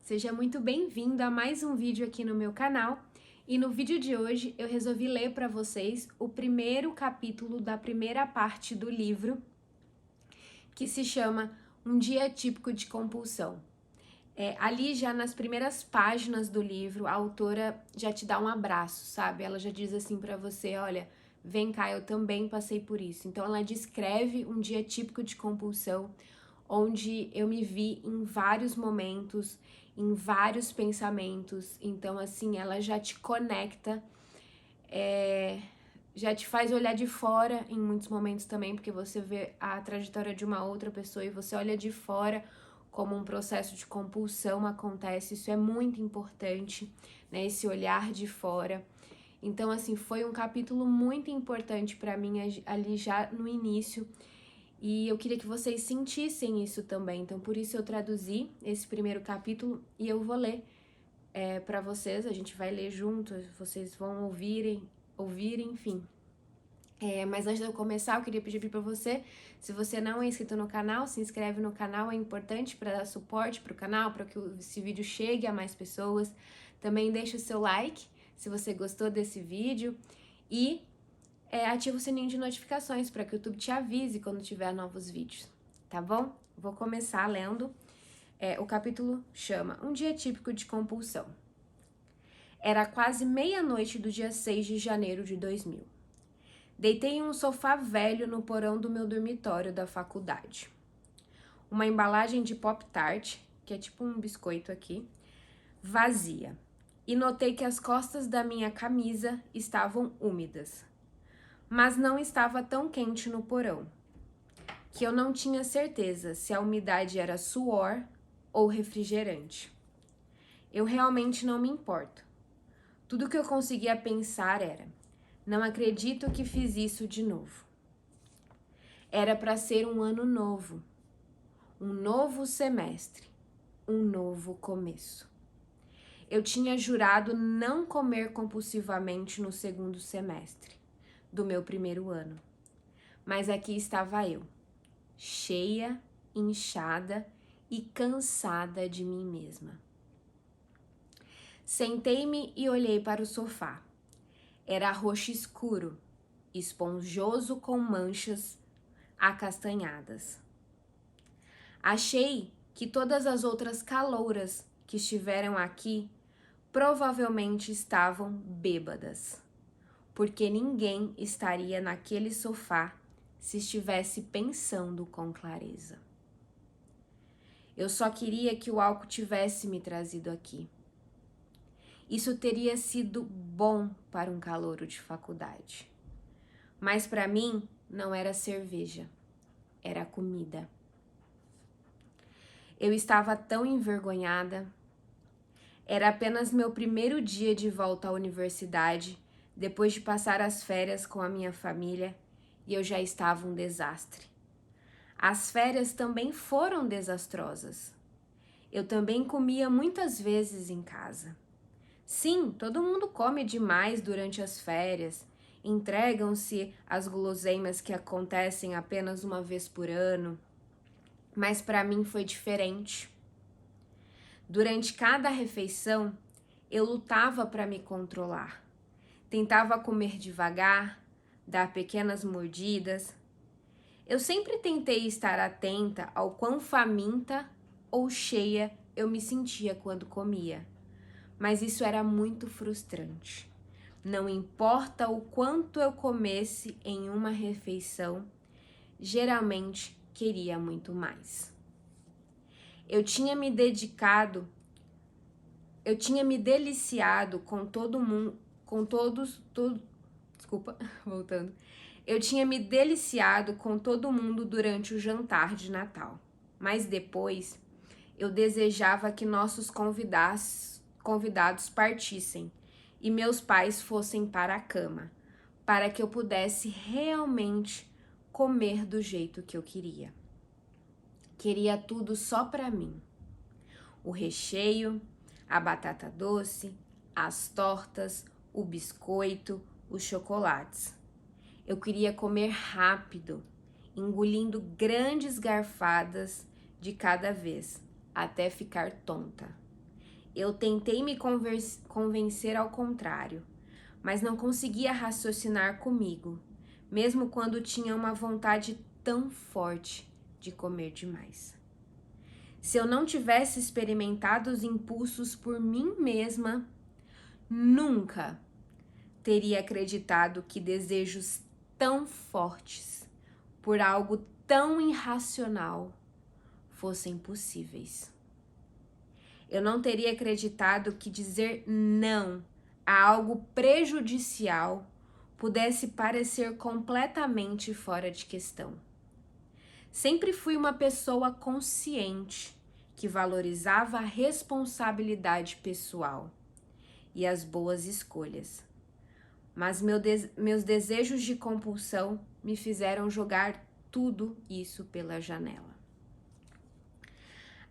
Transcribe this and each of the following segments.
Seja muito bem-vindo a mais um vídeo aqui no meu canal. E no vídeo de hoje eu resolvi ler para vocês o primeiro capítulo da primeira parte do livro, que se chama Um Dia Típico de Compulsão. Ali já nas primeiras páginas do livro, a autora já te dá um abraço, sabe? Ela já diz assim para você, olha, vem cá, eu também passei por isso. Então ela descreve um dia típico de compulsão, onde eu me vi em vários momentos, em vários pensamentos. Então, assim, ela já te conecta, já te faz olhar de fora em muitos momentos também, porque você vê a trajetória de uma outra pessoa e você olha de fora como um processo de compulsão acontece. Isso é muito importante, né? Esse olhar de fora. Então, assim, foi um capítulo muito importante para mim ali já no início. E eu queria que vocês sentissem isso também. Então, por isso eu traduzi esse primeiro capítulo e eu vou ler para vocês. A gente vai ler junto, vocês vão ouvir, enfim. Mas antes de eu começar, eu queria pedir para você, se você não é inscrito no canal, se inscreve no canal, é importante para dar suporte para o canal, para que esse vídeo chegue a mais pessoas. Também deixa o seu like, se você gostou desse vídeo, e ativa o sininho de notificações para que o YouTube te avise quando tiver novos vídeos, tá bom? Vou começar lendo. O capítulo chama Um Dia Típico de Compulsão. Era quase meia-noite do dia 6 de janeiro de 2000. Deitei em um sofá velho no porão do meu dormitório da faculdade. Uma embalagem de Pop-Tart, que é tipo um biscoito aqui, vazia. E notei que as costas da minha camisa estavam úmidas. Mas não estava tão quente no porão, que eu não tinha certeza se a umidade era suor ou refrigerante. Eu realmente não me importo. Tudo que eu conseguia pensar era: não acredito que fiz isso de novo. Era para ser um ano novo, um novo semestre, um novo começo. Eu tinha jurado não comer compulsivamente no segundo semestre do meu primeiro ano. Mas aqui estava eu, cheia, inchada e cansada de mim mesma. Sentei-me e olhei para o sofá. Era roxo escuro, esponjoso com manchas acastanhadas. Achei que todas as outras calouras que estiveram aqui provavelmente estavam bêbadas, porque ninguém estaria naquele sofá se estivesse pensando com clareza. Eu só queria que o álcool tivesse me trazido aqui. Isso teria sido bom para um calouro de faculdade. Mas para mim não era cerveja, era comida. Eu estava tão envergonhada. Era apenas meu primeiro dia de volta à universidade, depois de passar as férias com a minha família, e eu já estava um desastre. As férias também foram desastrosas. Eu também comia muitas vezes em casa. Sim, todo mundo come demais durante as férias. Entregam-se as guloseimas que acontecem apenas uma vez por ano. Mas para mim foi diferente. Durante cada refeição, eu lutava para me controlar. Tentava comer devagar, dar pequenas mordidas. Eu sempre tentei estar atenta ao quão faminta ou cheia eu me sentia quando comia. Mas isso era muito frustrante. Não importa o quanto eu comesse em uma refeição, geralmente queria muito mais. Eu tinha me deliciado com todo mundo, Eu tinha me deliciado com todo mundo durante o jantar de Natal. Mas depois, eu desejava que nossos convidados partissem e meus pais fossem para a cama, para que eu pudesse realmente comer do jeito que eu queria. Queria tudo só para mim. O recheio, a batata doce, as tortas, o biscoito, os chocolates. Eu queria comer rápido, engolindo grandes garfadas de cada vez, até ficar tonta. Eu tentei me convencer ao contrário, mas não conseguia raciocinar comigo, mesmo quando tinha uma vontade tão forte de comer demais. Se eu não tivesse experimentado os impulsos por mim mesma, nunca teria acreditado que desejos tão fortes por algo tão irracional fossem possíveis. Eu não teria acreditado que dizer não a algo prejudicial pudesse parecer completamente fora de questão. Sempre fui uma pessoa consciente que valorizava a responsabilidade pessoal e as boas escolhas. Mas meus desejos de compulsão me fizeram jogar tudo isso pela janela.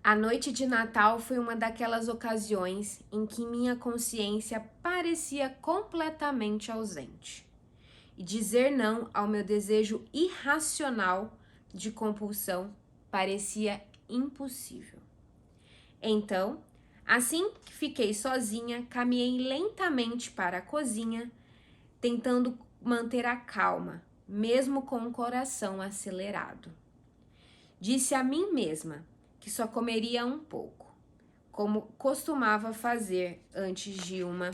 A noite de Natal foi uma daquelas ocasiões em que minha consciência parecia completamente ausente. E dizer não ao meu desejo irracional de compulsão parecia impossível. Então, assim que fiquei sozinha, caminhei lentamente para a cozinha, tentando manter a calma, mesmo com o coração acelerado. Disse a mim mesma que só comeria um pouco, como costumava fazer antes de uma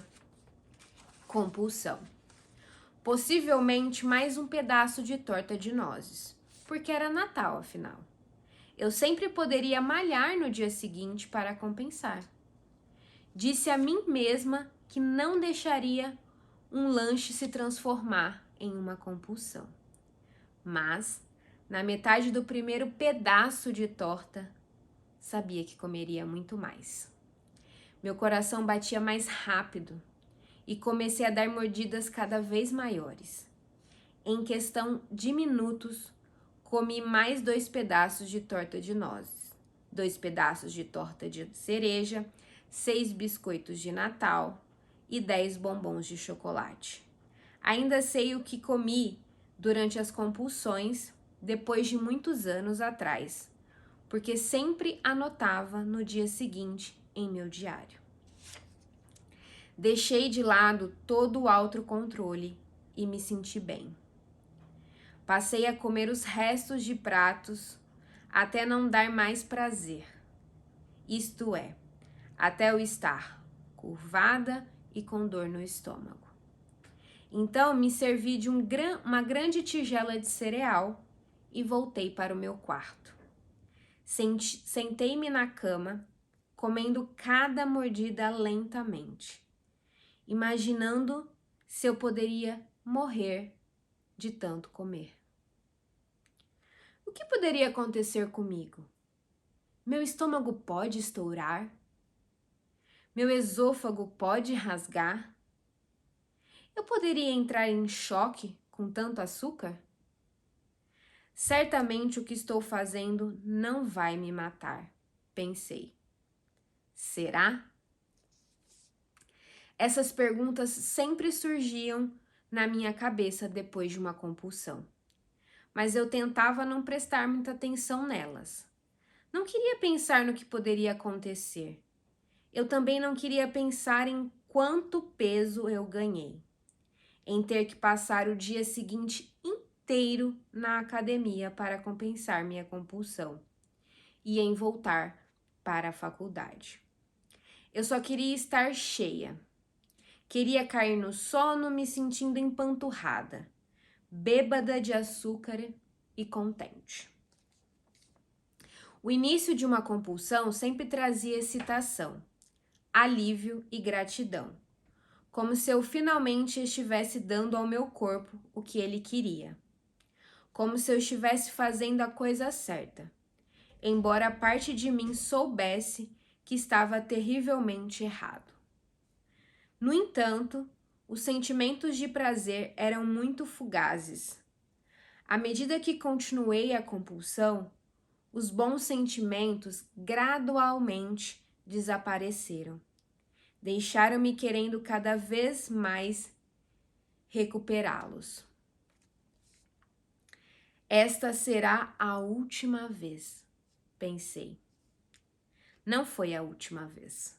compulsão. Possivelmente mais um pedaço de torta de nozes, porque era Natal, afinal. Eu sempre poderia malhar no dia seguinte para compensar. Disse a mim mesma que não deixaria um lanche se transformar em uma compulsão. Mas, na metade do primeiro pedaço de torta, sabia que comeria muito mais. Meu coração batia mais rápido e comecei a dar mordidas cada vez maiores. Em questão de minutos, comi mais 2 pedaços de torta de nozes, 2 pedaços de torta de cereja, 6 biscoitos de Natal e 10 bombons de chocolate. Ainda sei o que comi durante as compulsões depois de muitos anos atrás, porque sempre anotava no dia seguinte em meu diário. Deixei de lado todo o autocontrole e me senti bem. Passei a comer os restos de pratos até não dar mais prazer. Isto é, até eu estar curvada e com dor no estômago. Então me servi de uma grande tigela de cereal e voltei para o meu quarto. Sentei-me na cama, comendo cada mordida lentamente, imaginando se eu poderia morrer de tanto comer. O que poderia acontecer comigo? Meu estômago pode estourar? Meu esôfago pode rasgar? Eu poderia entrar em choque com tanto açúcar? Certamente o que estou fazendo não vai me matar, pensei. Será? Essas perguntas sempre surgiam na minha cabeça depois de uma compulsão, mas eu tentava não prestar muita atenção nelas. Não queria pensar no que poderia acontecer. Eu também não queria pensar em quanto peso eu ganhei, em ter que passar o dia seguinte inteiro na academia para compensar minha compulsão e em voltar para a faculdade. Eu só queria estar cheia. Queria cair no sono me sentindo empanturrada, bêbada de açúcar e contente. O início de uma compulsão sempre trazia excitação, alívio e gratidão, como se eu finalmente estivesse dando ao meu corpo o que ele queria, como se eu estivesse fazendo a coisa certa, embora parte de mim soubesse que estava terrivelmente errado. No entanto, os sentimentos de prazer eram muito fugazes. À medida que continuei a compulsão, os bons sentimentos gradualmente desapareceram. Deixaram-me querendo cada vez mais recuperá-los. Esta será a última vez, pensei. Não foi a última vez.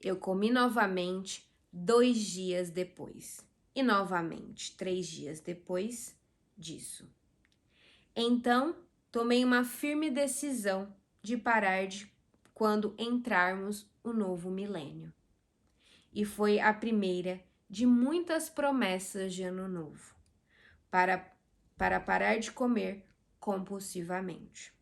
Eu comi novamente 2 dias depois. E novamente 3 dias depois disso. Então, tomei uma firme decisão de parar quando entrarmos o novo milênio. E foi a primeira de muitas promessas de ano novo, para parar de comer compulsivamente.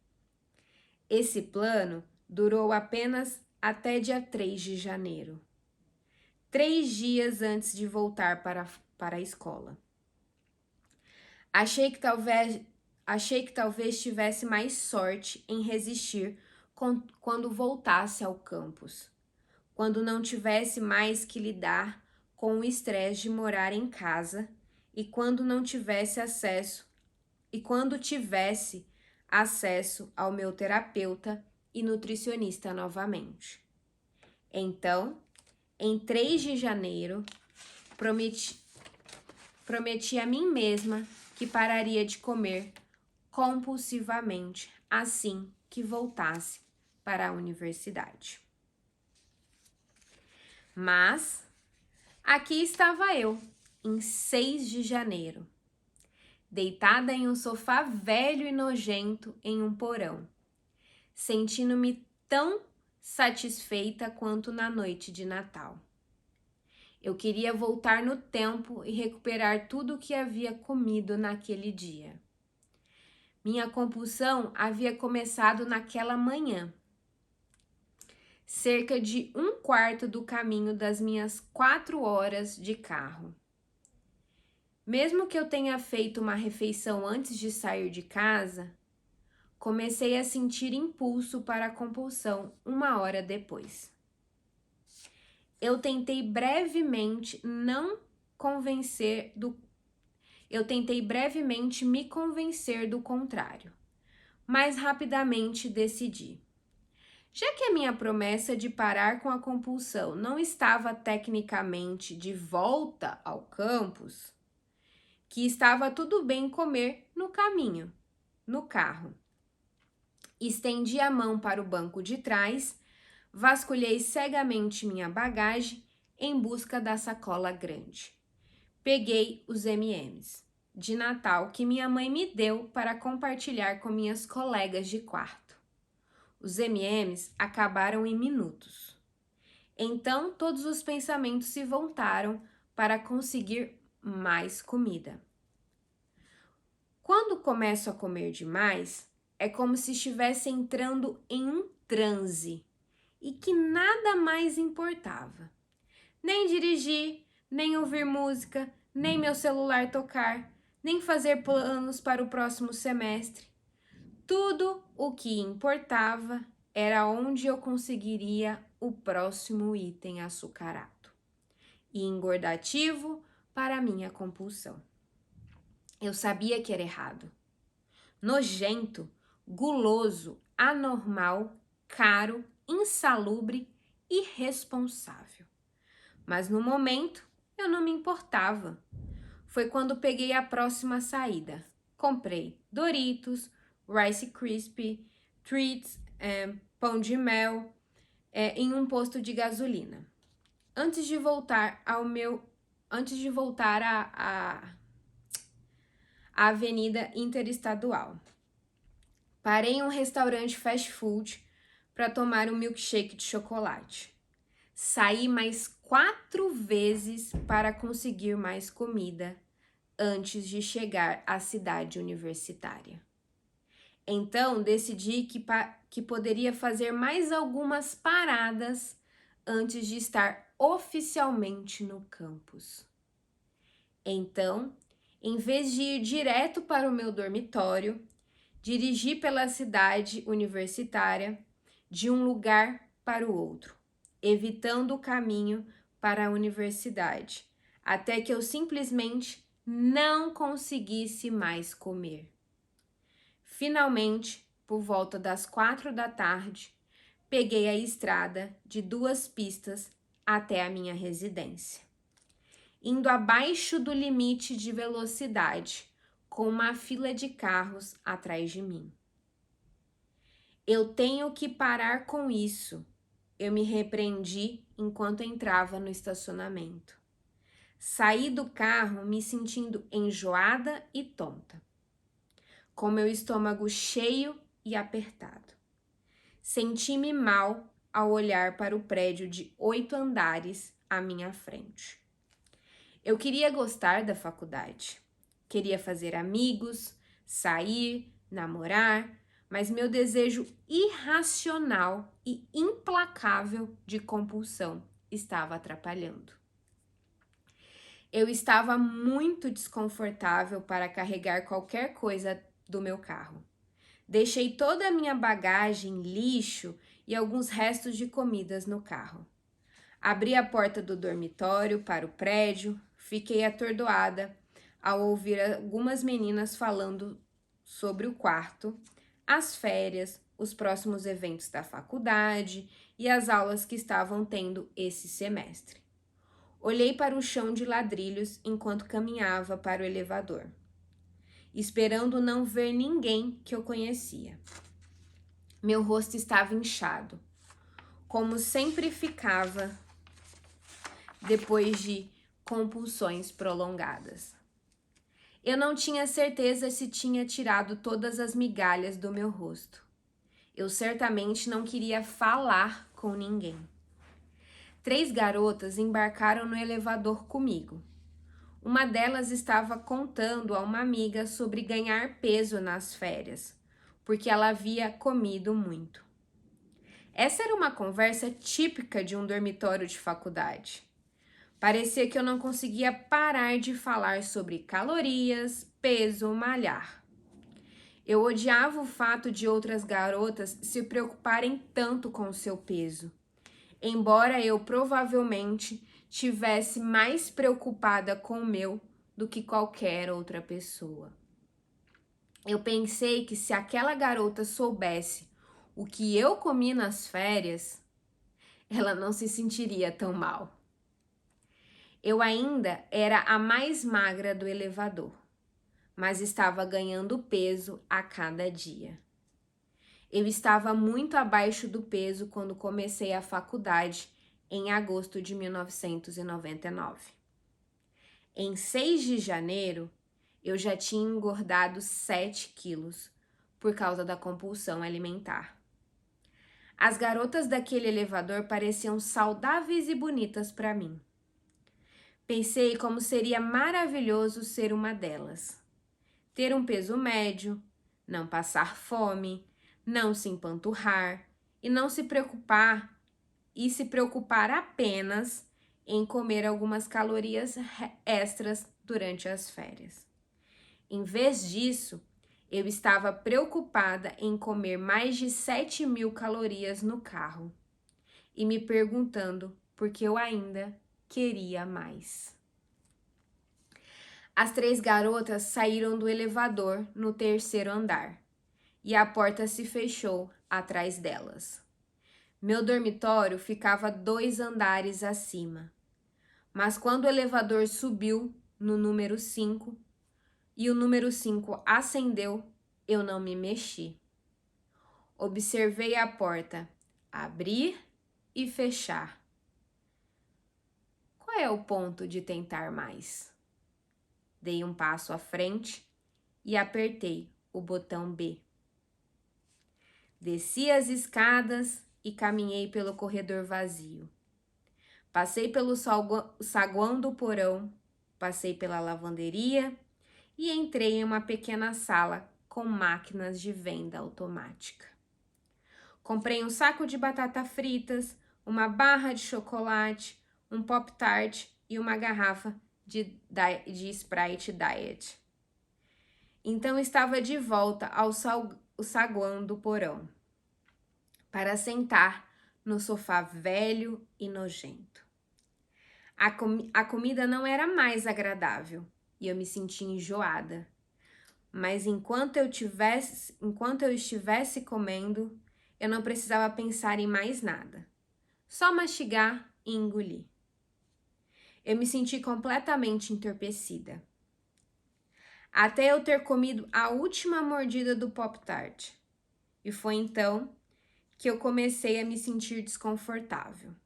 Esse plano durou apenas até dia 3 de janeiro, 3 dias antes de voltar para a escola. Achei que talvez tivesse mais sorte em resistir quando voltasse ao campus, quando não tivesse mais que lidar com o estresse de morar em casa e quando tivesse acesso ao meu terapeuta e nutricionista novamente. Então, em 3 de janeiro, prometi a mim mesma que pararia de comer compulsivamente assim que voltasse para a universidade. Mas aqui estava eu, em 6 de janeiro, deitada em um sofá velho e nojento em um porão, sentindo-me tão satisfeita quanto na noite de Natal. Eu queria voltar no tempo e recuperar tudo o que havia comido naquele dia. Minha compulsão havia começado naquela manhã, cerca de 1/4 do caminho das minhas 4 horas de carro. Mesmo que eu tenha feito uma refeição antes de sair de casa, comecei a sentir impulso para a compulsão 1 hora depois. Eu tentei brevemente me convencer do contrário, mas rapidamente decidi. Já que a minha promessa de parar com a compulsão não estava tecnicamente de volta ao campus, que estava tudo bem comer no caminho, no carro. Estendi a mão para o banco de trás, vasculhei cegamente minha bagagem em busca da sacola grande. Peguei os M&Ms de Natal que minha mãe me deu para compartilhar com minhas colegas de quarto. Os M&Ms acabaram em minutos. Então, todos os pensamentos se voltaram para conseguir mais comida. Quando começo a comer demais, é como se estivesse entrando em um transe e que nada mais importava. Nem dirigir, nem ouvir música, nem meu celular tocar, nem fazer planos para o próximo semestre. Tudo o que importava era onde eu conseguiria o próximo item açucarado e engordativo para minha compulsão. Eu sabia que era errado. Nojento, guloso, anormal, caro, insalubre, irresponsável. Mas no momento eu não me importava. Foi quando peguei a próxima saída. Comprei Doritos, Rice Krispies, Treats, pão de mel em um posto de gasolina. Antes de voltar à Avenida Interestadual. Parei em um restaurante fast food para tomar um milkshake de chocolate. Saí mais 4 vezes para conseguir mais comida antes de chegar à cidade universitária. Então, decidi que poderia fazer mais algumas paradas antes de estar oficialmente no campus. Então, em vez de ir direto para o meu dormitório, dirigi pela cidade universitária de um lugar para o outro, evitando o caminho para a universidade, até que eu simplesmente não conseguisse mais comer. Finalmente, por volta das 4 da tarde, peguei a estrada de 2 pistas até a minha residência, indo abaixo do limite de velocidade, com uma fila de carros atrás de mim. Eu tenho que parar com isso, Eu me repreendi enquanto entrava no estacionamento. Saí do carro me sentindo enjoada e tonta, com meu estômago cheio e apertado. Senti-me mal ao olhar para o prédio de 8 andares à minha frente. Eu queria gostar da faculdade, queria fazer amigos, sair, namorar, mas meu desejo irracional e implacável de compulsão estava atrapalhando. Eu estava muito desconfortável para carregar qualquer coisa do meu carro. Deixei toda a minha bagagem, lixo e alguns restos de comidas no carro. Abri a porta do dormitório para o prédio, fiquei atordoada ao ouvir algumas meninas falando sobre o quarto, as férias, os próximos eventos da faculdade e as aulas que estavam tendo esse semestre. Olhei para o chão de ladrilhos enquanto caminhava para o elevador, esperando não ver ninguém que eu conhecia. Meu rosto estava inchado, como sempre ficava depois de compulsões prolongadas. Eu não tinha certeza se tinha tirado todas as migalhas do meu rosto. Eu certamente não queria falar com ninguém. 3 garotas embarcaram no elevador comigo. Uma delas estava contando a uma amiga sobre ganhar peso nas férias, porque ela havia comido muito. Essa era uma conversa típica de um dormitório de faculdade. Parecia que eu não conseguia parar de falar sobre calorias, peso, malhar. Eu odiava o fato de outras garotas se preocuparem tanto com o seu peso, embora eu provavelmente tivesse mais preocupada com o meu do que qualquer outra pessoa. Eu pensei que se aquela garota soubesse o que eu comi nas férias, ela não se sentiria tão mal. Eu ainda era a mais magra do elevador, mas estava ganhando peso a cada dia. Eu estava muito abaixo do peso quando comecei a faculdade em agosto de 1999. Em 6 de janeiro, eu já tinha engordado 7 quilos por causa da compulsão alimentar. As garotas daquele elevador pareciam saudáveis e bonitas para mim. Pensei como seria maravilhoso ser uma delas. Ter um peso médio, não passar fome, não se empanturrar e não se preocupar apenas em comer algumas calorias extras durante as férias. Em vez disso, eu estava preocupada em comer mais de 7.000 calorias no carro e me perguntando por que eu ainda queria mais. As 3 garotas saíram do elevador no 3º andar e a porta se fechou atrás delas. Meu dormitório ficava 2 andares acima, mas quando o elevador subiu no número 5 e o número 5 acendeu, eu não me mexi. Observei a porta abrir e fechar. Qual é o ponto de tentar mais? Dei um passo à frente e apertei o botão B. Desci as escadas e caminhei pelo corredor vazio. Passei pelo saguão do porão, passei pela lavanderia e entrei em uma pequena sala com máquinas de venda automática. Comprei um saco de batata fritas, uma barra de chocolate, um Pop-Tart e uma garrafa de Sprite Diet. Então estava de volta ao saguão do porão, para sentar no sofá velho e nojento. A comida não era mais agradável e eu me sentia enjoada. Mas enquanto eu estivesse comendo, eu não precisava pensar em mais nada. Só mastigar e engolir. Eu me senti completamente entorpecida. Até eu ter comido a última mordida do Pop-Tart. E foi então que eu comecei a me sentir desconfortável.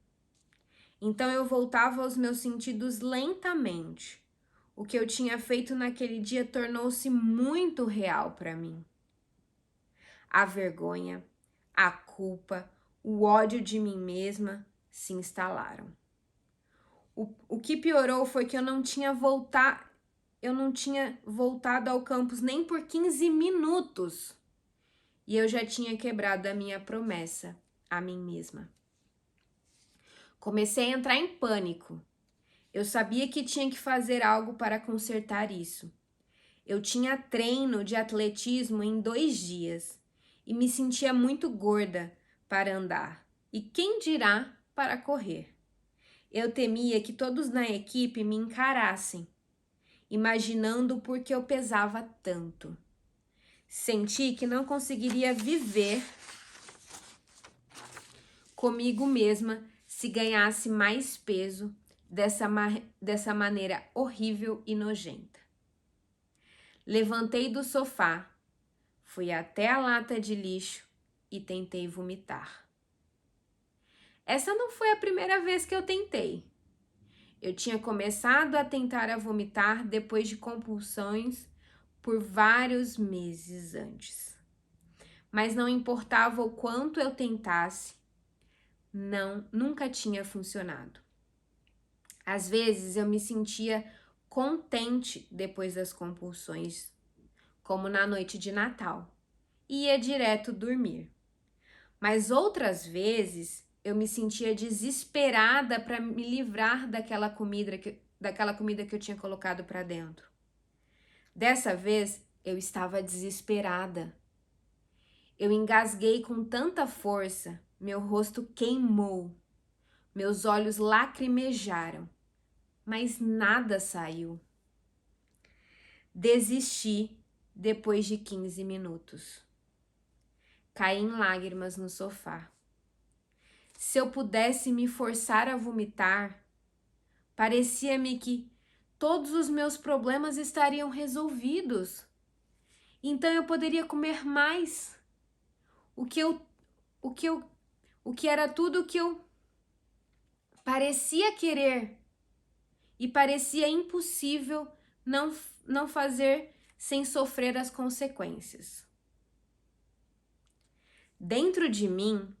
Então eu voltava aos meus sentidos lentamente. O que eu tinha feito naquele dia tornou-se muito real para mim. A vergonha, a culpa, o ódio de mim mesma se instalaram. O que piorou foi que eu não tinha voltado ao campus nem por 15 minutos. E eu já tinha quebrado a minha promessa a mim mesma. Comecei a entrar em pânico. Eu sabia que tinha que fazer algo para consertar isso. Eu tinha treino de atletismo em 2 dias e me sentia muito gorda para andar. E quem dirá para correr? Eu temia que todos na equipe me encarassem, imaginando por que eu pesava tanto. Senti que não conseguiria viver comigo mesma se ganhasse mais peso dessa maneira horrível e nojenta. Levantei do sofá, fui até a lata de lixo e tentei vomitar. Essa não foi a primeira vez que eu tentei. Eu tinha começado a tentar a vomitar depois de compulsões por vários meses antes. Mas não importava o quanto eu tentasse, nunca tinha funcionado. Às vezes eu me sentia contente depois das compulsões, como na noite de Natal, e ia direto dormir. Mas outras vezes eu me sentia desesperada para me livrar daquela comida que eu tinha colocado para dentro. Dessa vez eu estava desesperada. Eu engasguei com tanta força, meu rosto queimou, meus olhos lacrimejaram, mas nada saiu. Desisti depois de 15 minutos. Caí em lágrimas no sofá. Se eu pudesse me forçar a vomitar, parecia-me que todos os meus problemas estariam resolvidos. Então eu poderia comer mais. O que era tudo o que eu parecia querer e parecia impossível não fazer sem sofrer as consequências. Dentro de mim,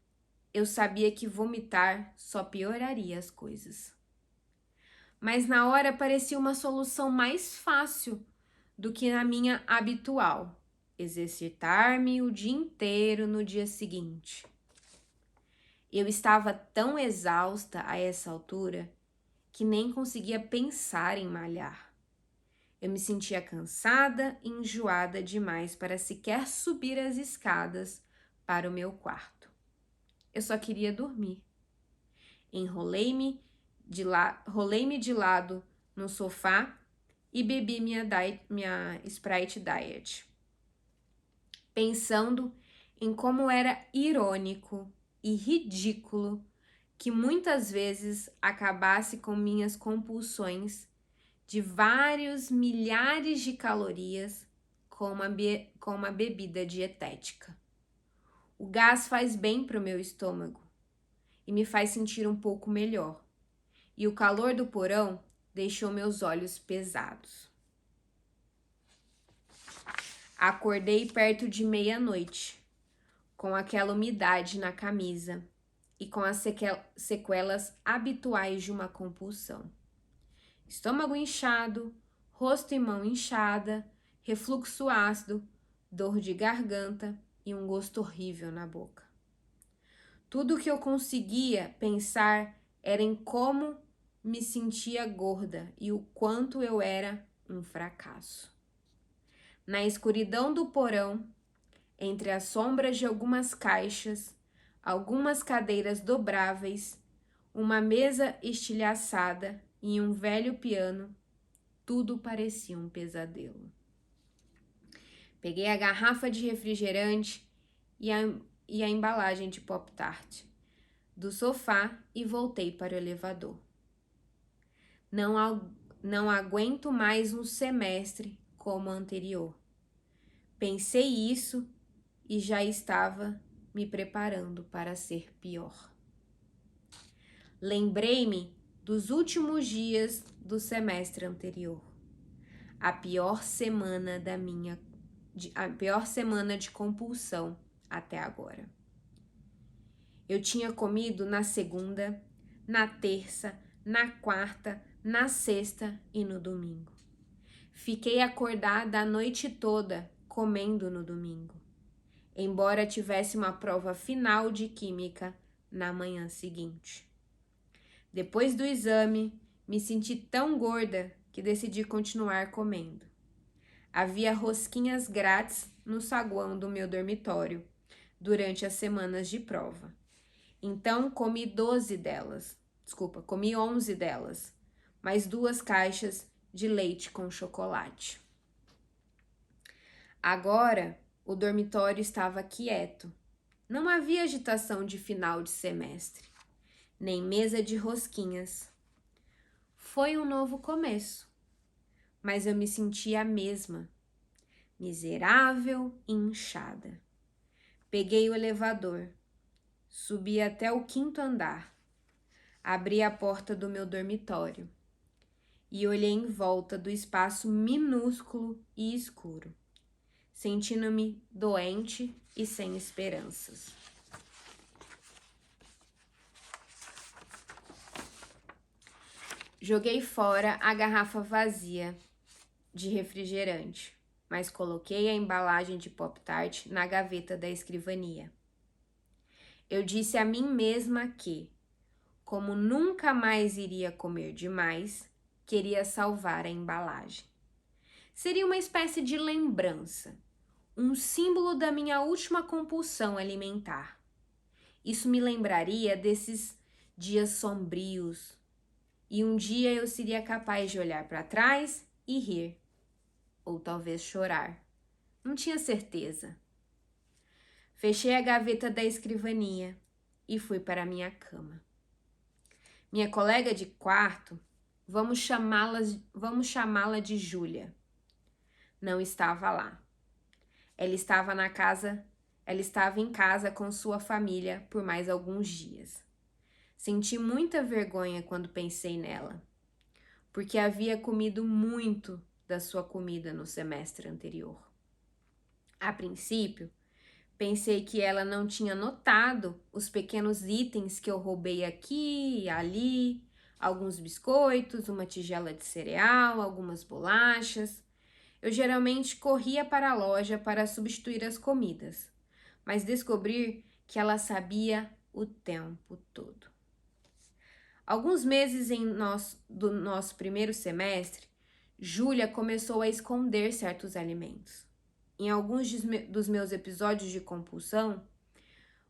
eu sabia que vomitar só pioraria as coisas. Mas na hora parecia uma solução mais fácil do que a minha habitual, exercitar-me o dia inteiro no dia seguinte. Eu estava tão exausta a essa altura que nem conseguia pensar em malhar. Eu me sentia cansada e enjoada demais para sequer subir as escadas para o meu quarto. Eu só queria dormir. Rolei-me de lado no sofá e bebi minha Sprite Diet, pensando em como era irônico e ridículo que muitas vezes acabasse com minhas compulsões de vários milhares de calorias com uma bebida dietética. O gás faz bem para o meu estômago e me faz sentir um pouco melhor. E o calor do porão deixou meus olhos pesados. Acordei perto de meia-noite, com aquela umidade na camisa e com as sequelas habituais de uma compulsão. Estômago inchado, rosto e mão inchada, refluxo ácido, dor de garganta e um gosto horrível na boca. Tudo o que eu conseguia pensar era em como me sentia gorda e o quanto eu era um fracasso. Na escuridão do porão, entre as sombras de algumas caixas, algumas cadeiras dobráveis, uma mesa estilhaçada e um velho piano, tudo parecia um pesadelo. Peguei a garrafa de refrigerante e a embalagem de Pop-Tart do sofá e voltei para o elevador. Não aguento mais um semestre como o anterior. Pensei isso e já estava me preparando para ser pior. Lembrei-me dos últimos dias do semestre anterior, a pior semana de compulsão até agora. Eu tinha comido na segunda, na terça, na quarta, na sexta e no domingo. Fiquei acordada a noite toda comendo no domingo, embora tivesse uma prova final de química na manhã seguinte. Depois do exame, me senti tão gorda que decidi continuar comendo. Havia rosquinhas grátis no saguão do meu dormitório durante as semanas de prova. Então comi 11 delas, mais 2 caixas de leite com chocolate. Agora o dormitório estava quieto. Não havia agitação de final de semestre, nem mesa de rosquinhas. Foi um novo começo, mas eu me sentia a mesma, miserável e inchada. Peguei o elevador, subi até o 5º andar, abri a porta do meu dormitório e olhei em volta do espaço minúsculo e escuro, sentindo-me doente e sem esperanças. Joguei fora a garrafa vazia de refrigerante, mas coloquei a embalagem de Pop-Tart na gaveta da escrivania. Eu disse a mim mesma que, como nunca mais iria comer demais, queria salvar a embalagem. Seria uma espécie de lembrança, um símbolo da minha última compulsão alimentar. Isso me lembraria desses dias sombrios, e um dia eu seria capaz de olhar para trás e rir, ou talvez chorar. Não tinha certeza. Fechei a gaveta da escrivania e fui para a minha cama. Minha colega de quarto, vamos chamá-la de Júlia, não estava lá. Ela estava em casa com sua família por mais alguns dias. Senti muita vergonha quando pensei nela, porque havia comido muito da sua comida no semestre anterior. A princípio, pensei que ela não tinha notado os pequenos itens que eu roubei aqui e ali, alguns biscoitos, uma tigela de cereal, algumas bolachas. Eu geralmente corria para a loja para substituir as comidas, mas descobri que ela sabia o tempo todo. Alguns meses do nosso primeiro semestre, Júlia começou a esconder certos alimentos. Em alguns dos meus episódios de compulsão,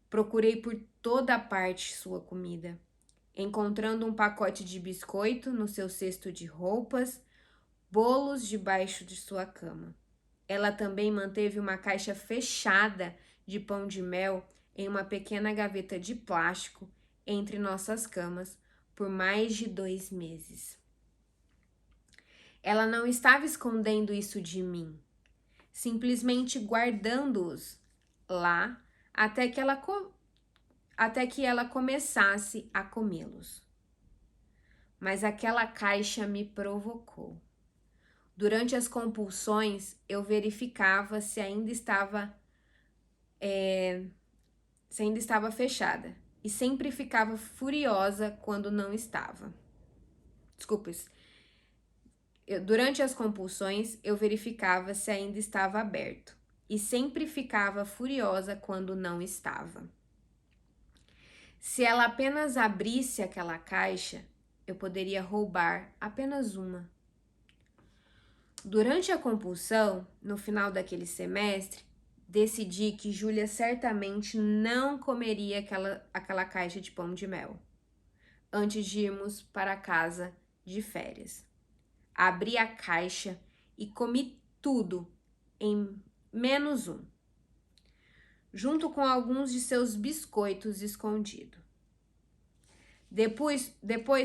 procurei por toda parte sua comida, encontrando um pacote de biscoito no seu cesto de roupas, bolos debaixo de sua cama. Ela também manteve uma caixa fechada de pão de mel em uma pequena gaveta de plástico entre nossas camas por mais de 2 meses. Ela não estava escondendo isso de mim, simplesmente guardando-os lá até que ela começasse a comê-los. Mas aquela caixa me provocou. Durante as compulsões, eu verificava se ainda estava fechada e sempre ficava furiosa quando não estava. Durante as compulsões, eu verificava se ainda estava aberto e sempre ficava furiosa quando não estava. Se ela apenas abrisse aquela caixa, eu poderia roubar apenas uma. Durante a compulsão, no final daquele semestre, decidi que Júlia certamente não comeria aquela caixa de pão de mel antes de irmos para casa de férias. Abri a caixa e comi tudo em menos um, junto com alguns de seus biscoitos escondidos. Depois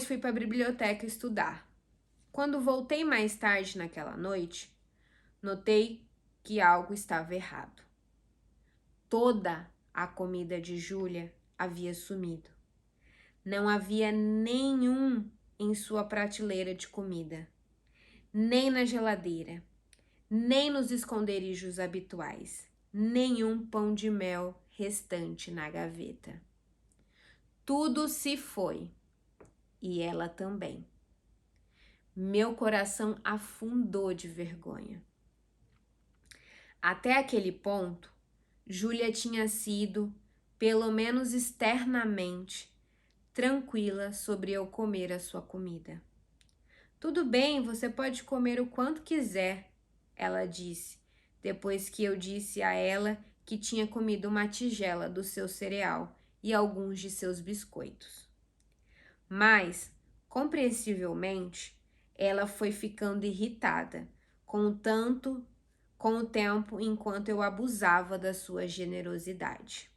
fui para a biblioteca estudar. Quando voltei mais tarde naquela noite, notei que algo estava errado. Toda A comida de Júlia havia sumido. Não havia nenhum em sua prateleira de comida, nem na geladeira, nem nos esconderijos habituais, nenhum pão de mel restante na gaveta. Tudo se foi, e ela também. Meu coração afundou de vergonha. Até aquele ponto, Júlia tinha sido, pelo menos externamente, tranquila sobre eu comer a sua comida. Tudo bem, você pode comer o quanto quiser, ela disse, depois que eu disse a ela que tinha comido uma tigela do seu cereal e alguns de seus biscoitos. Mas, compreensivelmente, ela foi ficando irritada com o tempo enquanto eu abusava da sua generosidade.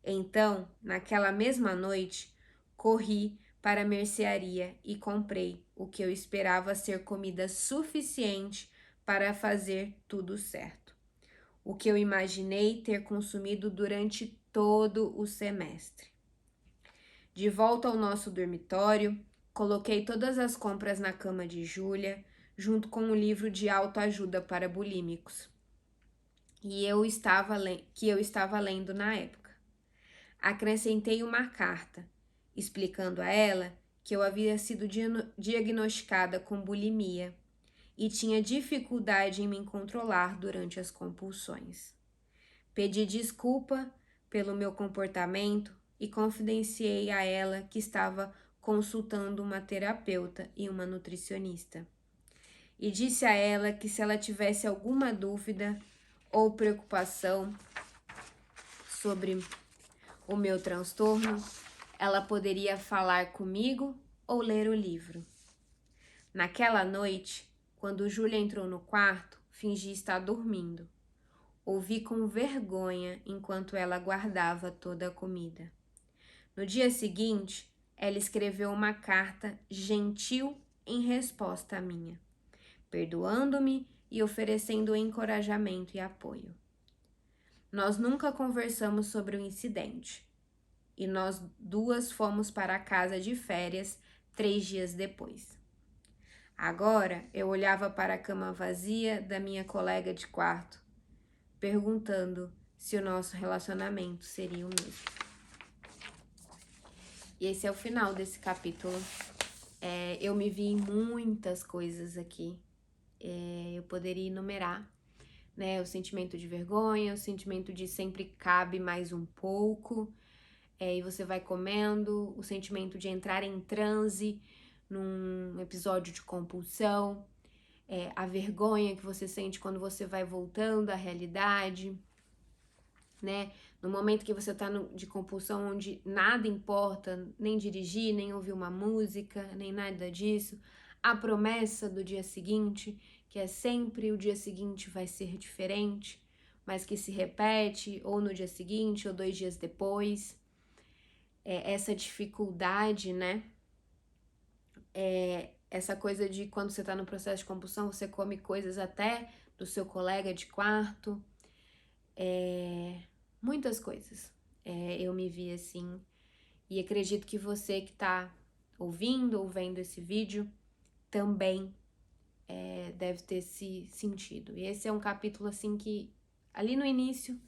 Então, naquela mesma noite, corri para a mercearia e comprei o que eu esperava ser comida suficiente para fazer tudo certo. O que eu imaginei ter consumido durante todo o semestre. De volta ao nosso dormitório, coloquei todas as compras na cama de Júlia, junto com um livro de autoajuda para bulímicos, que eu estava lendo na época. Acrescentei uma carta, explicando a ela que eu havia sido diagnosticada com bulimia e tinha dificuldade em me controlar durante as compulsões. Pedi desculpa pelo meu comportamento e confidenciei a ela que estava consultando uma terapeuta e uma nutricionista. E disse a ela que se ela tivesse alguma dúvida ou preocupação sobre o meu transtorno, ela poderia falar comigo ou ler o livro. Naquela noite, quando Júlia entrou no quarto, fingi estar dormindo. Ouvi com vergonha enquanto ela guardava toda a comida. No dia seguinte, ela escreveu uma carta gentil em resposta à minha, perdoando-me e oferecendo encorajamento e apoio. Nós nunca conversamos sobre o incidente e nós duas fomos para a casa de férias 3 dias depois. Agora eu olhava para a cama vazia da minha colega de quarto, perguntando se o nosso relacionamento seria o mesmo. E esse é o final desse capítulo. Eu me vi em muitas coisas aqui. Eu poderia enumerar, né? O sentimento de vergonha, o sentimento de sempre cabe mais um pouco, e você vai comendo, o sentimento de entrar em transe num episódio de compulsão, a vergonha que você sente quando você vai voltando à realidade, né? No momento que você tá de compulsão onde nada importa, nem dirigir, nem ouvir uma música, nem nada disso, a promessa do dia seguinte, que é sempre o dia seguinte vai ser diferente, mas que se repete ou no dia seguinte ou 2 dias depois. Essa dificuldade, né? Essa coisa de quando você tá no processo de compulsão, você come coisas até do seu colega de quarto, muitas coisas. Eu me vi assim, e acredito que você que tá ouvindo ou vendo esse vídeo também deve ter se sentido. E esse é um capítulo assim que, ali no início,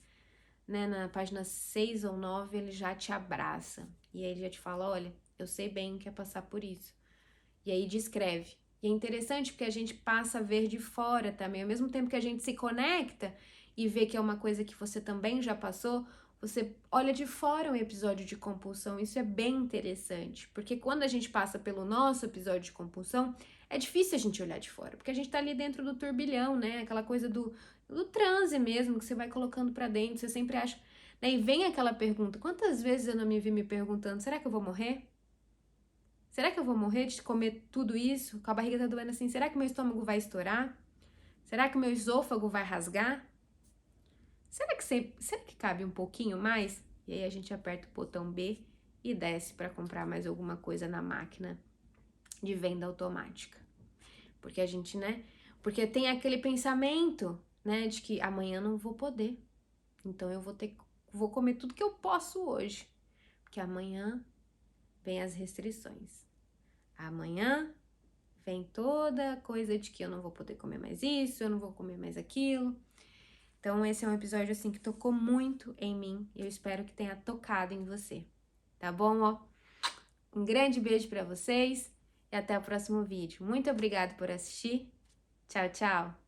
né, na página 6 ou 9, ele já te abraça. E aí ele já te fala, olha, eu sei bem o que é passar por isso. E aí descreve. E é interessante porque a gente passa a ver de fora também. Ao mesmo tempo que a gente se conecta e vê que é uma coisa que você também já passou, você olha de fora um episódio de compulsão. Isso é bem interessante. Porque quando a gente passa pelo nosso episódio de compulsão, é difícil a gente olhar de fora. Porque a gente tá ali dentro do turbilhão, né? Aquela coisa do transe mesmo, que você vai colocando pra dentro. Você sempre acha... Né? E vem aquela pergunta, quantas vezes eu não me vi me perguntando, será que eu vou morrer? Será que eu vou morrer de comer tudo isso? Com a barriga tá doendo assim, será que meu estômago vai estourar? Será que meu esôfago vai rasgar? Será que cabe um pouquinho mais? E aí a gente aperta o botão B e desce para comprar mais alguma coisa na máquina de venda automática. Porque a gente, né? Porque tem aquele pensamento, né, de que amanhã não vou poder. Então eu vou ter que vou comer tudo que eu posso hoje, porque amanhã vem as restrições. Amanhã vem toda coisa de que eu não vou poder comer mais isso, eu não vou comer mais aquilo. Então esse é um episódio assim que tocou muito em mim. Eu espero que tenha tocado em você. Tá bom, ó? Um grande beijo pra vocês e até o próximo vídeo. Muito obrigada por assistir. Tchau, tchau.